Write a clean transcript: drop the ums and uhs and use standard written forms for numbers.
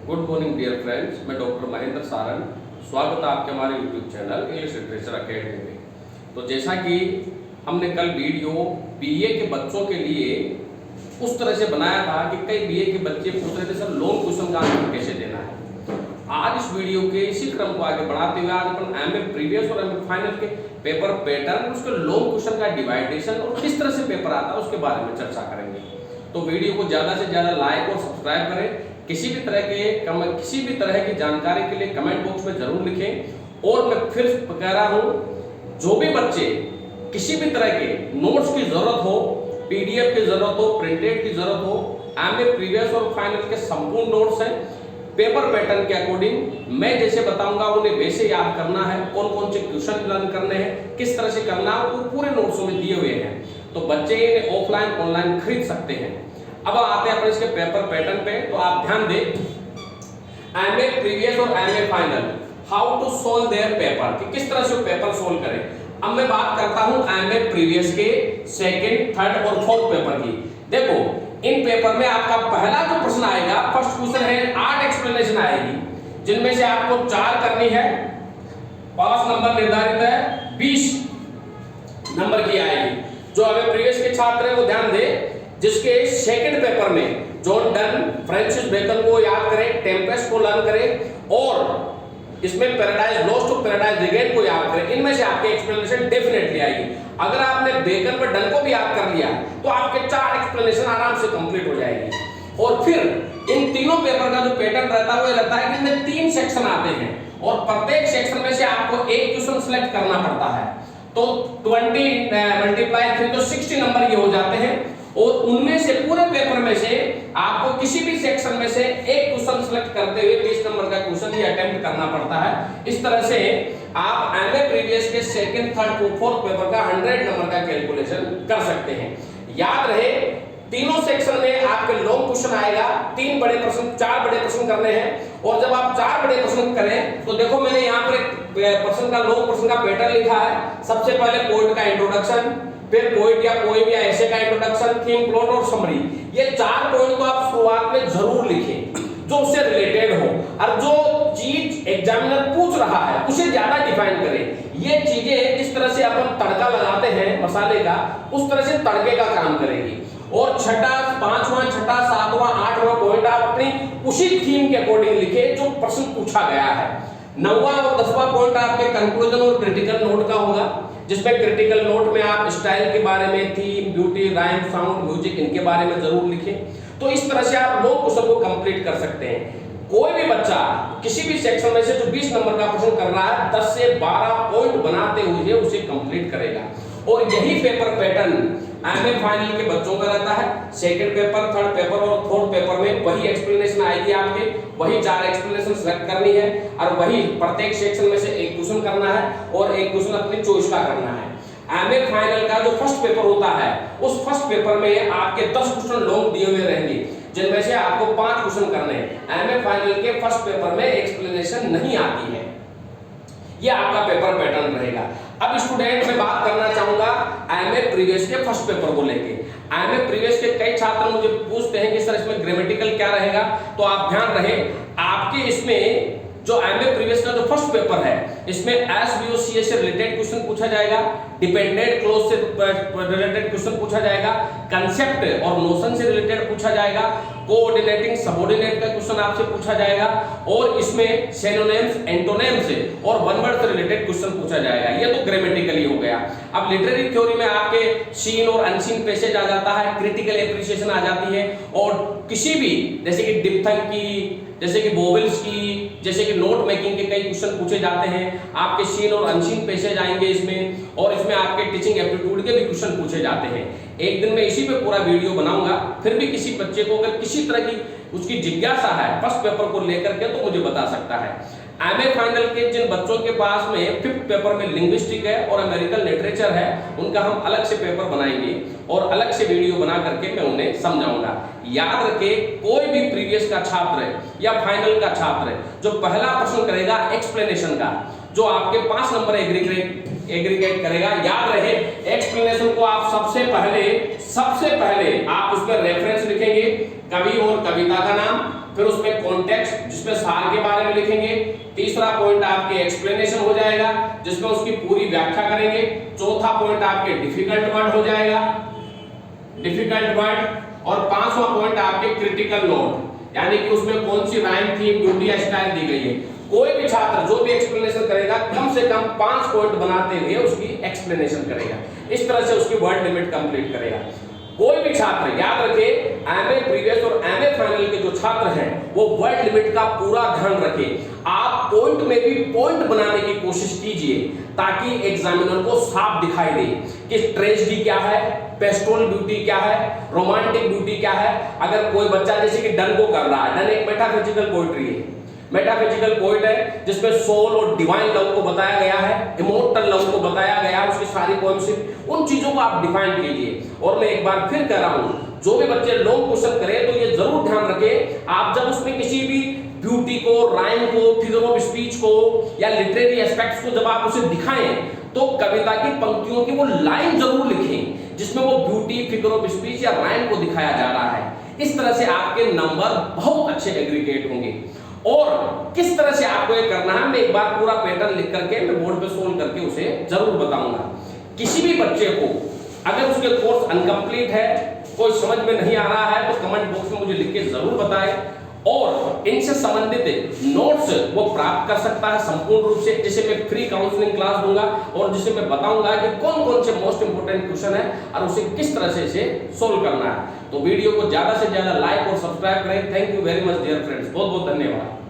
Good morning dear friends, मैं doctor Mahendra Saran. स्वागत है आपके हमारे YouTube channel English literature academy में। तो जैसा कि हमने कल वीडियो बीए के बच्चों के लिए उस तरह से बनाया था कि कई बीए के बच्चे पूछ रहे थे सर लोन क्वेश्चन का आंसर कैसे देना है। आज इस वीडियो के इसी क्रम को आगे बढ़ाते हुए आज अपन एमए प्रीवियस और एमए फाइनल के पेपर पैटर्न, उसके लोन क्वेश्चन का डिवाइडेशन और किस तरह से पेपर आता है उसके बारे में चर्चा करेंगे। तो वीडियो को ज़्यादा से ज़्यादा लाइक और सब्सक्राइब करें। किसी भी तरह की जानकारी के लिए कमेंट बॉक्स में जरूर लिखें। और मैं फिर कह रहा हूं, जो भी बच्चे किसी भी तरह के नोट्स की जरूरत हो, पीडीएफ की जरूरत हो, प्रिंटेड की जरूरत हो, एमए प्रीवियस और फाइनल के संपूर्ण नोट्स हैं पेपर पैटर्न के अकॉर्डिंग। मैं जैसे बताऊंगा उन्हें वैसे याद करना है, कौन कौन से क्वेश्चन लर्न करने हैं, किस तरह से करना है, वो पूरे नोट्सों में दिए हुए हैं। तो बच्चे इन्हें ऑफलाइन ऑनलाइन खरीद सकते हैं। अब आते हैं अपने इसके पेपर पैटर्न पे। तो आप ध्यान दें, एमए प्रीवियस और MA final how to solve their paper, कि किस तरह से पेपर सोल्व करें। अब मैं बात करता हूं एमए प्रीवियस के सेकंड, थर्ड और फोर्थ पेपर की। देखो इन पेपर में आपका पहला जो प्रश्न आएगा, फर्स्ट क्वेश्चन है 8 एक्सप्लेनेशन आएगी, जिनमें से आपको 4 करनी है। पास नंबर निर्धारित है, 20 नंबर की आएगी। जो एमए प्रीवियस के छात्र हैं वो ध्यान दें, जिसके सेकंड पेपर में जॉन डन, फ्रांसिस बेकन को याद करें, टेम्पेस्ट को लर्न करें और इसमें Paradise Lost to Paradise Regain को याद करें। इनमें से आपके एक्सप्लेनेशन डेफिनेटली आएगी। अगर आपने बेकन व डन को भी याद कर लिया तो आपके 4 एक्सप्लेनेशन आराम से कंप्लीट हो जाएगी। और फिर इन तीनों पेपर का जो पैटर्न रहता है वो रहता है कि इनमें 3 सेक्शन आते हैं और प्रत्येक सेक्शन में से आपको एक क्वेश्चन सिलेक्ट करना पड़ता है। तो 20 × 3 तो 60 नंबर ये हो जाते हैं और उनमें से पूरे पेपर में से आपको किसी भी सेक्शन में से एक क्वेश्चन सिलेक्ट करते हुए 20 नंबर का क्वेश्चन ही अटेम्प्ट करना पड़ता है। इस तरह से आप एमए प्रीवियस के सेकंड, थर्ड और फोर्थ पेपर का 100 नंबर का कैलकुलेशन कर सकते हैं। याद रहे तीनों सेक्शन में आपके लॉन्ग क्वेश्चन आएगा, 3 बड़े प्रश्न, 4 बड़े प्रश्न करने हैं। और जब आप 4 बड़े प्रश्न करें तो देखो मैंने यहाँ पर एक प्रश्न का लॉन्ग प्रश्न का पैटर्न लिखा है। सबसे पहले पोएट का इंट्रोडक्शन, फिर पोएट या पोएम या ऐसे का इंट्रोडक्शन, थीम, प्लॉट और समरी। ये 4 पॉइंट को आप शुरुआत में जरूर लिखें जो उससे रिलेटेड हो और जो चीज एग्जामिनर पूछ रहा है उसे ज्यादा डिफाइन करें। ये चीजें जिस तरह से अपन तड़का लगाते हैं मसाले का, उस तरह से तड़के का काम करेगी। और छठा, 5वां, छठा, 7वां, 8वां पॉइंट आप अपनी उसी थीम के अकॉर्डिंग लिखे जो प्रश्न पूछा गया है। 9वां और 10वां पॉइंट आपके कंक्लूजन और क्रिटिकल नोट का होगा, जिसमें क्रिटिकल नोट में आप स्टाइल के बारे में, theme, beauty, rhyme, sound, music इनके बारे में जरूर लिखें। तो इस तरह से आप लोग क्वेश्चन को कंप्लीट कर सकते हैं। कोई भी बच्चा किसी भी सेक्शन में से जो 20 नंबर का प्रश्न कर रहा है 10 से 12 पॉइंट बनाते हुए उसे कंप्लीट करेगा। और यही पेपर पैटर्न एमए फाइनल के बच्चों का रहता है। सेकंड पेपर, थर्ड पेपर और फोर्थ पेपर में वही एक्सप्लेनेशन आएगी आपके, वही 4 एक्सप्लेनेशन सेलेक्ट करनी है और वही प्रत्येक सेक्शन में से एक क्वेश्चन करना है और एक क्वेश्चन अपनी चॉइस का करना है। एमए फाइनल का जो फर्स्ट पेपर होता है उस फर्स्ट पेपर में आपके 10 क्वेश्चन लॉन्ग दिए हुए रहेंगे, जिनमें से आपको 5 क्वेश्चन करने हैं। एमए फाइनल के फर्स्ट पेपर में एक्सप्लेनेशन नहीं आती है। ये आपका पेपर पैटर्न रहेगा। अब स्टूडेंट मैं बात करना चाहूंगा एमए प्रीवियस के फर्स्ट पेपर को लेके। एमए प्रीवियस के कई छात्र मुझे पूछते हैं कि सर इसमें ग्रामेटिकल क्या रहेगा। तो आप ध्यान रहे, आपके इसमें जो एमए प्रीवियस का जो फर्स्ट पेपर है इसमें एसवीओसीए से रिलेटेड क्वेश्चन पूछा जाएगा, डिपेंडेंट क्लॉज से रिलेटेड क्वेश्चन पूछा जाएगा, कंसेप्ट और नोशन से रिलेटेड पूछा जाएगा, कोऑर्डिनेटिंग सबऑर्डिनेट का क्वेश्चन आपसे पूछा जाएगा और इसमें सिनोनिम्स, एंटोनिम्स और वन वर्ड से रिलेटेड क्वेश्चन पूछा जाएगा। ये तो ग्रामेटिकली हो गया। अब लिटरेरी थ्योरी में आपके सीन और अनसीन पैसेज आ जाता है, क्रिटिकल एप्रिसिएशन आ जाती है और किसी भी जैसे कि डिप्थंग की, जैसे कि वोवेल्स की, जैसे कि नोट मेकिंग के कई क्वेश्चन पूछे जाते हैं। आपके सीन और अनसीन पैसेज आएंगे इसमें और इसमें आपके टीचिंग एप्टीट्यूड के भी क्वेश्चन पूछे जाते हैं। एक दिन मैं इसी पे पूरा वीडियो बनाऊंगा। फिर भी किसी बच्चे को अगर किसी तरह की उसकी जिज्ञासा है फर्स्ट पेपर को लेकर के तो मुझे बता सकता है। एमए फाइनल के जिन बच्चों के पास में 5th पेपर में लिंग्विस्टिक है और अमेरिकन लिटरेचर है, उनका हम अलग से पेपर बनाएंगे और अलग से वीडियो बना करके मैं उन्हें समझाऊंगा। याद रखे, कोई भी प्रीवियस का छात्र है या फाइनल का छात्र है जो पहला प्रश्न करेगा एक्सप्लेनेशन का, जो आपके 5 नंबर एग्रीगेट करेगा। याद रहे एक्सप्लेनेशन को आप सबसे पहले आप उसमें रेफरेंस लिखेंगे, कवि और कविता का नाम, फिर उसमें कॉन्टेक्स्ट जिसमें सार के बारे में लिखेंगे। तीसरा पॉइंट आपके एक्सप्लेनेशन हो जाएगा जिसमें उसकी पूरी व्याख्या करेंगे। चौथा पॉइंट आपके डिफिकल्ट वर्ड हो जाएगा, डिफिकल्ट वर्ड। और पांचवा पॉइंट आपके क्रिटिकल नोट, यानी कि उसमें कौन सी राइम थी, ब्यूटी या स्टाइल दी गई है। कोई भी छात्र जो भी एक्सप्लेनेशन करेगा कम से कम 5 पॉइंट बनाते हुए उसकी एक्सप्लेनेशन करेगा। इस तरह से उसकी वर्ड लिमिट कंप्लीट करेगा। कोई भी छात्र याद रखे, एमए प्रीवियस और एमए फाइनल के जो छात्र हैं वो वर्ड लिमिट का पूरा ध्यान रखें। आप पॉइंट में भी पॉइंट बनाने की कोशिश कीजिए ताकि एग्जामिनर को साफ दिखाई दे कि ट्रेजेडी क्या है, पेस्टोरल ब्यूटी क्या है, रोमांटिक ब्यूटी क्या है। अगर कोई बच्चा जैसे कि डन को कर रहा है, डन एक मेटाफिजिकल पोएट्री है, मेटाफिजिकल पोएट है जिसमें सोल और डिवाइन लव को बताया गया है, इमोर्टल लव को बताया गया है, उसकी सारी पोएम्स, उन चीजों को आप डिफाइन कीजिए। और मैं एक बार फिर कह रहा हूं, जो भी बच्चे लॉन्ग क्वेश्चन करें तो ये जरूर ध्यान रखें, आप जब उसमें किसी भी ब्यूटी को, राइम को, फिगर ऑफ स्पीच को या लिटरेरी एस्पेक्ट्स को जब आप उसे दिखाएं तो कविता की पंक्तियों की वो लाइन जरूर लिखें जिसमें वो ब्यूटी, फिगर ऑफ स्पीच या राइम को दिखाया जा रहा है। इस तरह से आपके नंबर बहुत अच्छे एग्रीगेट होंगे। और किस तरह से आपको ये करना है मैं एक बार पूरा पैटर्न लिख करके मैं बोर्ड पे सोल्व करके उसे जरूर बताऊंगा। किसी भी बच्चे को अगर उसके कोर्स अनकंप्लीट है, कोई समझ में नहीं आ रहा है तो कमेंट बॉक्स में मुझे लिख के जरूर बताएं। और इनसे संबंधित नोट्स वो प्राप्त कर सकता है संपूर्ण रूप से, जिसे मैं फ्री काउंसलिंग क्लास दूंगा और जिसे मैं बताऊंगा कि कौन कौन से मोस्ट इंपोर्टेंट क्वेश्चन है और उसे किस तरह से इसे सोल्व करना है। तो वीडियो को ज्यादा से ज्यादा लाइक और सब्सक्राइब करें। Thank you very much dear friends, बहुत बहुत धन्यवाद।